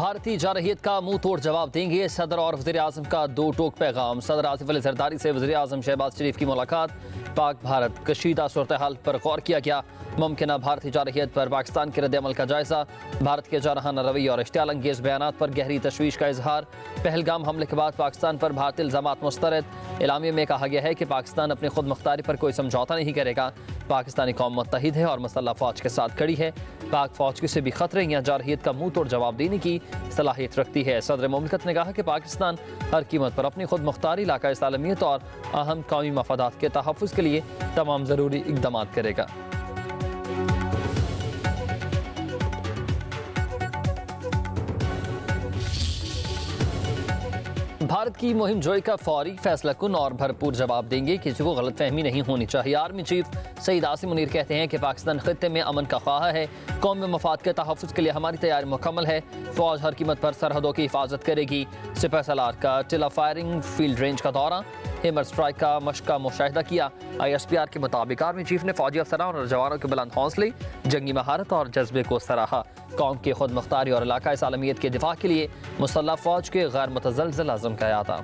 भारतीय जारहियत का मुंह तोड़ जवाब देंगे सदर और वज़ीर आज़म का दो टोक पैगाम। सदर आसिफ अली जरदारी से वज़ीर आज़म शहबाज शरीफ की मुलाकात। पाक भारत कशीदा सूरत हाल पर गौर किया गया। मुमकिन भारतीय जारहियत पर पाकिस्तान के रद्द-ए-अमल का जायजा। भारत के जारहाना रवैया और इश्तियाल अंगेज बयानात पर गहरी तशवीश का इजहार। पहलगाम हमले के बाद पाकिस्तान पर भारतीय इल्ज़ामात मुस्तरद। एलामिये में कहा गया है कि पाकिस्तान अपनी खुद मुख्तारी पर कोई समझौता नहीं करेगा। पाकिस्तानी कौम मुत्तहिद है और मुसल्लह फ़ौज के साथ खड़ी है। पाक फ़ौज किसी भी खतरे या जारहियत का मुंह तोड़ जवाब देने की सलाहियत रखती है। सदर मुमलिकत ने कहा कि पाकिस्तान हर कीमत पर अपनी खुद मुख्तारी, इलाकाई सालमियत और अहम कौमी मफादात के तहफ़्फ़ुज़ के लिए तमाम ज़रूरी इक़दाम करेगा। भारत की मुहिम जोई का फौरी फैसला कुन और भरपूर जवाब देंगे। किसी को गलतफहमी नहीं होनी चाहिए। आर्मी चीफ सईद आसिम मुनीर कहते हैं कि पाकिस्तान खित्ते में अमन का ख्वाह है। कौमी मफाद के तहफ़्फ़ुज़ के लिए हमारी तैयारी मुकम्मल है। फ़ौज हर कीमत पर सरहदों की हिफाजत करेगी। सिपह सलार का टिला फायरिंग फील्ड रेंज का दौरा, हेमर स्ट्राइक का मश्क का मुशाहिदा किया। ISPR के मुताबिक आर्मी चीफ ने फौजी अफसरान और जवानों के बुलंद हौसले, जंगी महारत और जज्बे को सराहा। कौम की खुद मुख्तारी और इलाकाई सालमियत के दिफा के लिए मुसल्लह फ़ौज के गैर मुतज़लज़ल अज़्म का यादा।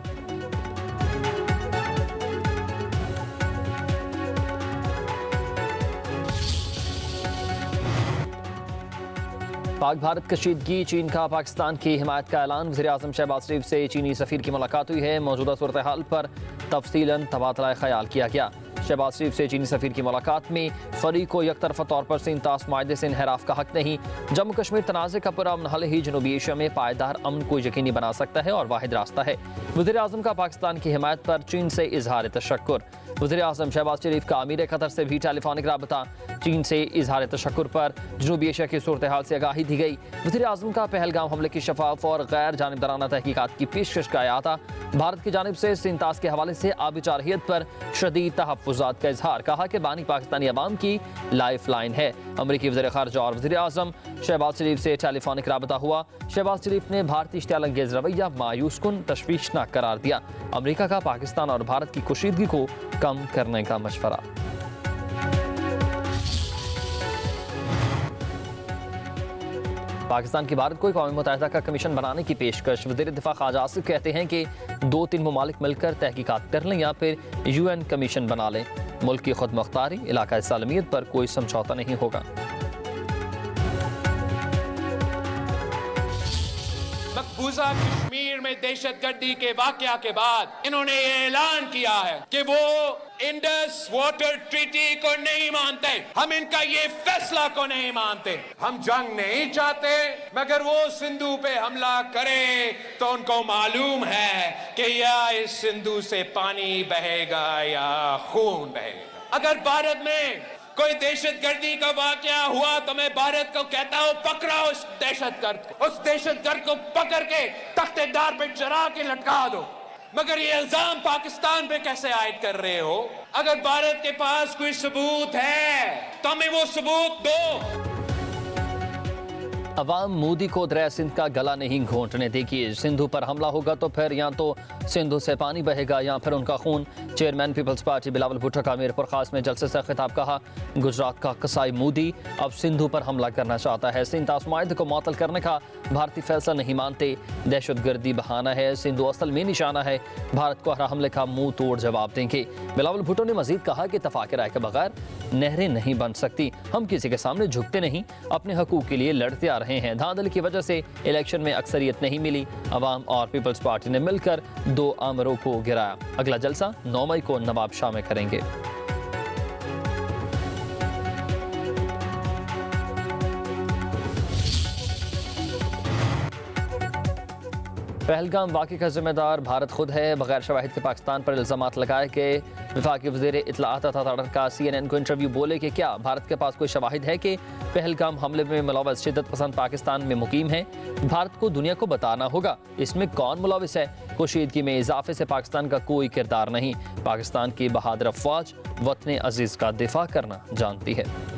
पाक भारत कशीदगी, चीन का पाकिस्तान की हिमायत का ऐलान। वज़ीर आज़म शहबाज शरीफ से चीनी सफ़ीर की मुलाकात हुई है। मौजूदा सूरत हाल पर तफसीलन तबादला ख्याल किया गया। शहबाज शरीफ से चीनी सफ़ीर की मुलाकात में फ़रीक को यकतरफ़ा तौर पर सिंतास माहदे से इन्हराफ का हक नहीं। जम्मू कश्मीर तनाज़े का पुरअमन हल ही जनूबी एशिया में पायदार अमन को यकीनी बना सकता है और वाहिद रास्ता है। वज़ीर आज़म का पाकिस्तान की हिमायत पर चीन से इजहार तशक्कुर। वज़ीर आज़म शहबाज शरीफ का अमीर कतर से भी टेलीफोनिक राबता। चीन से इजहार तशक्कुर पर जनूबी एशिया की सूरत हाल से आगाही दी गई। वज़ीर आज़म का पहलगाम हमले की शफाफ और गैर जानिबदाराना तहकीकात की पेशकश का अयाता। भारत की जानिब से सिंतास के हवाले से आबी जारहियत पर शदीद तहफ़्फ़ुज़ात का इजहार। कहा कि बानी पाकिस्तानी अवाम की लाइफ लाइन है। अमरीकी वज़ीर ख़ारिजा और वज़ीर आज़म शहबाज शरीफ से टेलीफोनिक राबता हुआ। शहबाज शरीफ ने भारतीय इश्तियाल अंगेज रवैया मायूस कुन तशवीशनाक करार दिया। अमरीका का पाकिस्तान और भारत की कुशीदगी को कम करने का मशवरा। पाकिस्तान की भारत को कौमी मुत्तहिदा का कमीशन बनाने की पेशकश। वज़ीर दिफा ख्वाजा आसिफ कहते हैं कि 2-3 ममालिक मिलकर तहकीकात कर लें या फिर UN कमीशन बना लें। मुल्क की खुद मुख्तारी, इलाकाई सालमियत पर कोई समझौता नहीं होगा। मकबूजा कश्मीर में दहशतगर्दी के वाकया के बाद इन्होंने ये ऐलान किया है कि वो इंडस वाटर ट्रीटी को नहीं मानते। हम इनका ये फैसला को नहीं मानते। हम जंग नहीं चाहते, मगर वो सिंधु पे हमला करे तो उनको मालूम है कि या इस सिंधु से पानी बहेगा या खून बहेगा। अगर भारत में कोई दहशतगर्दी का वाकया हुआ तो मैं भारत को कहता हूं, पकड़ा उस दहशतगर्द को पकड़ के तख्तेदार पे चढ़ा के लटका दो। मगर ये इल्जाम पाकिस्तान पे कैसे आयद कर रहे हो? अगर भारत के पास कोई सबूत है तो हमें वो सबूत दो। अवाम मोदी को दरिया सिंध का गला नहीं घोंटने देगी। सिंधु पर हमला होगा तो फिर या तो सिंधु से पानी बहेगा या फिर उनका खून। Chairman peoples party Bilawal Bhutto का मीरपुर खास में जलसे से खिताब। कहा, गुजरात का कसाई मोदी अब सिंधु पर हमला करना चाहता है। सिंतास माहदे को मुअत्तल करने का भारतीय फैसला नहीं मानते। दहशतगर्दी बहाना है, सिंधु असल में निशाना है। भारत को हर हमले का मुंह तोड़ जवाब देंगे। बिलावल भुट्टो ने मजीद कहा कि इत्तफाक राय के बगैर नहरें नहीं बन सकती। हम किसी के सामने झुकते नहीं, अपने हकूक के लिए लड़ते आ रहे हैं। धांधली की वजह से इलेक्शन में अक्सरियत नहीं मिली। अवाम और पीपल्स पार्टी ने मिलकर 2 आमरों को गिराया। अगला जलसा 9 मई को नवाब शाह में करेंगे। पहलगाम वाक़े का जिम्मेदार भारत खुद है। बगैर शवाहिद के पाकिस्तान पर इल्ज़ामात लगाए गए। वफाकी वज़ीर इत्तलाआत का CNN को इंटरव्यू बोले कि क्या भारत के पास कोई शवाहिद है कि पहलगाम हमले में मुलव्वस शिद्दत पसंद पाकिस्तान में मुकीम है? भारत को दुनिया को बताना होगा इसमें कौन मुलव्वस है। कुशीदगी में इजाफे से पाकिस्तान का कोई किरदार नहीं। पाकिस्तान की बहादुर अफवाज वतन अजीज़ का दिफा करना जानती है।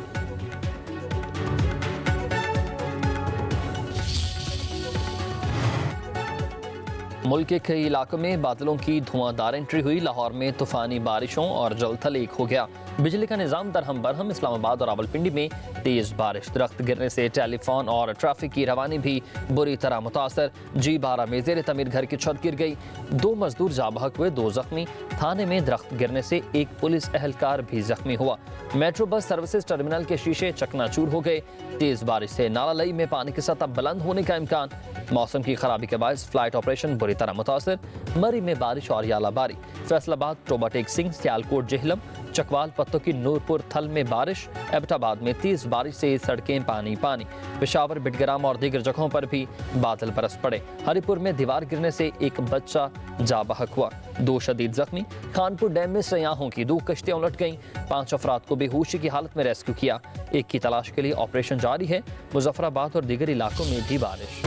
मुल्क के कई इलाकों में बादलों की धुआंधार एंट्री हुई। लाहौर में तूफानी बारिशों और जलथल एक हो गया। बिजली का निजाम दरहम बरहम। इस्लामाबाद और रावलपिंडी में तेज बारिश, दरख्त गिरने से टेलीफोन और ट्रैफिक की रवानी भी बुरी तरह मुतासर। G12 में ज़ेर तमीर घर की छत गिर गई, 2 मजदूर जाँ बहक हुए, 2 जख्मी। थाने में दरख्त गिरने से एक पुलिस एहलकार भी जख्मी हुआ। मेट्रो बस सर्विसेज टर्मिनल के शीशे चकनाचूर हो गए। तेज बारिश से नाला लई में पानी की सतह बुलंद होने का इम्कान। मौसम की खराबी के बायस फ्लाइट ऑपरेशन बुरी तरह मुतासर। मरी में बारिश और यालाबारी। फैसलाबाद, टोबाटेक सिंह, सियालकोट, जेहलम, चकवाल, पत्तों की नूरपुर थल में बारिश। एबटाबाद में तेज बारिश से सड़कें पानी पानी। पेशावर, बिटग्राम और दीगर जगहों पर भी बादल बरस पड़े। हरिपुर में दीवार गिरने से एक बच्चा जा बहक हुआ, 2 शदीद जख्मी। खानपुर डैम में सयाहों की 2 कश्तियां उलट गईं, 5 अफराद को बेहोशी की हालत में रेस्क्यू किया। एक की तलाश के लिए ऑपरेशन जारी है। मुजफ्फराबाद और दीगर इलाकों में भी बारिश।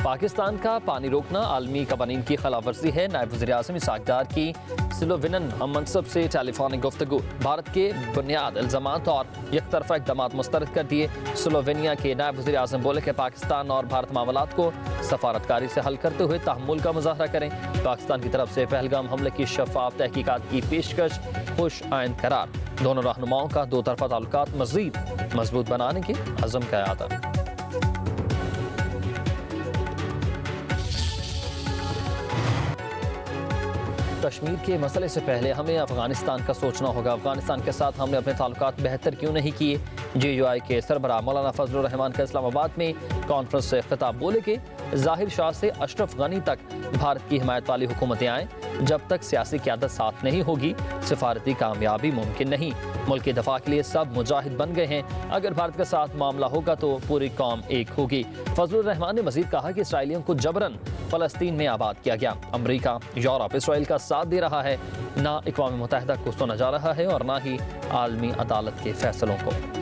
पाकिस्तान का पानी रोकना आलमी कवानीन की खिलाफवर्जी है। नायब वज़ीर-ए-आज़म इसहाक डार की स्लोवेनियन हम मनसब से टेलीफोनिक गुफ्तगू। भारत के बुनियाद इल्ज़ामात और यकतरफा इक़दामात मुस्तरद कर दिए। स्लोवेनिया के नायब वज़ीर-ए-आज़म बोले कि पाकिस्तान और भारत मामलात को सफारतकारी से हल करते हुए तहम्मुल का मुज़ाहरा करें। पाकिस्तान की तरफ से पहलगाम हमले की शफाफ तहकीकात की पेशकश खुश आइंद करार। दोनों रहनुमाओं का 2 तरफ़ा ताल्लुकात मज़ीद मजबूत बनाने के अज़म का इरादा। कश्मीर के मसले से पहले हमें अफगानिस्तान का सोचना होगा। अफगानिस्तान के साथ हमने अपने ताल्लुकात बेहतर क्यों नहीं किए। JUI के सरबराह मौलाना फजलुर रहमान का इस्लामाबाद में कॉन्फ्रेंस से खिताब। बोले कि ज़ाहिर शाह से अशरफ गनी तक भारत की हिमायत वाली हुकूमतें आएँ। जब तक सियासी क़यादत साथ नहीं होगी सिफारती कामयाबी मुमकिन नहीं। मुल्क के दफा के लिए सब मुजाहिद बन गए हैं। अगर भारत के साथ मामला होगा तो पूरी कौम एक होगी। फजलुर रहमान ने मजीद कहा कि इसराइलियों को जबरन फ़लस्तीन में आबाद किया गया। अमरीका, यूरोप इसराइल का साथ दे रहा है। ना अक़वाम मुत्तहिदा को सुना जा रहा है और ना ही आलमी अदालत के फैसलों को।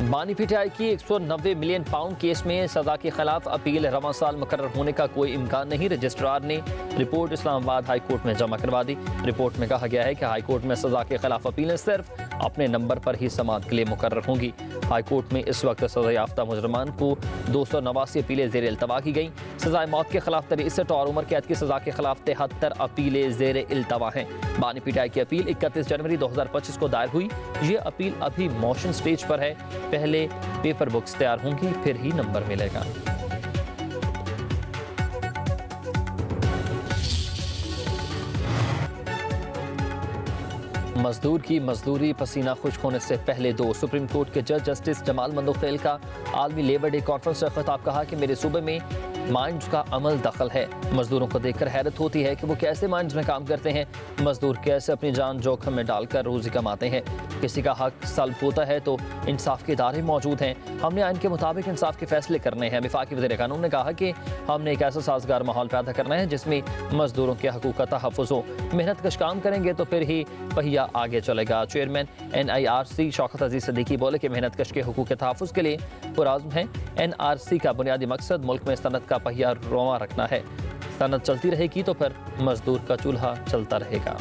बानी पीटीआई की 190 मिलियन पाउंड केस में सजा के खिलाफ अपील रवां साल मुकर्रर होने का कोई इम्कान नहीं। रजिस्ट्रार ने रिपोर्ट इस्लामाबाद हाई कोर्ट में जमा करवा दी। रिपोर्ट में कहा गया है कि हाई कोर्ट में सजा के खिलाफ अपीलें सिर्फ अपने नंबर पर ही समाअत के लिए मुकर्रर होंगी। हाई कोर्ट में इस वक्त सजा याफ्ता मुजरमान को 289 अपीलें ज़ेर इल्तवा की गई। सजाए मौत के खिलाफ 63 और उम्र कैद की सजा के खिलाफ 73 अपीलें ज़ेर इल्तवा हैं। बानी पीटीआई की अपील 31 जनवरी 2025 को दायर हुई। ये अपील अभी मोशन स्टेज पर है। पहले पेपर बुक्स तैयार होंगी, फिर ही नंबर मिलेगा। मजदूर की मजदूरी, पसीना खुश्क होने से पहले 2। सुप्रीम कोर्ट के जज जस्टिस जमाल मंदोखेल का आलमी लेबर डे कॉन्फ्रेंस से खिताब। कहा कि मेरे सूबे में माइंस का अमल दखल है। मजदूरों को देखकर हैरत होती है कि वो कैसे माइंस में काम करते हैं। मजदूर कैसे अपनी जान जोखिम में डालकर रोजी कमाते हैं। किसी का हक सल्ब होता है तो इंसाफ के इदारे मौजूद हैं। हमने आइन के मुताबिक इंसाफ के फैसले करने हैं। वफाकी वज़ीर कानून ने कहा कि हमने एक ऐसा साजगार माहौल पैदा करना है जिसमें मजदूरों के हकूक़ का तहफ़्फ़ुज़ हो। मेहनत कश काम करेंगे तो फिर ही पहिया आगे चलेगा। चेयरमैन NIRC शौकत अजीज सिद्दीकी बोले कि मेहनत कश के हकूक़ के तहफ़्फ़ुज़ के लिए पुरआज़्म है। NRC का बुनियादी मकसद मुल्क में सनत का पहिया रवां रखना है। सनत चलती रहेगी तो फिर मजदूर का चूल्हा चलता रहेगा।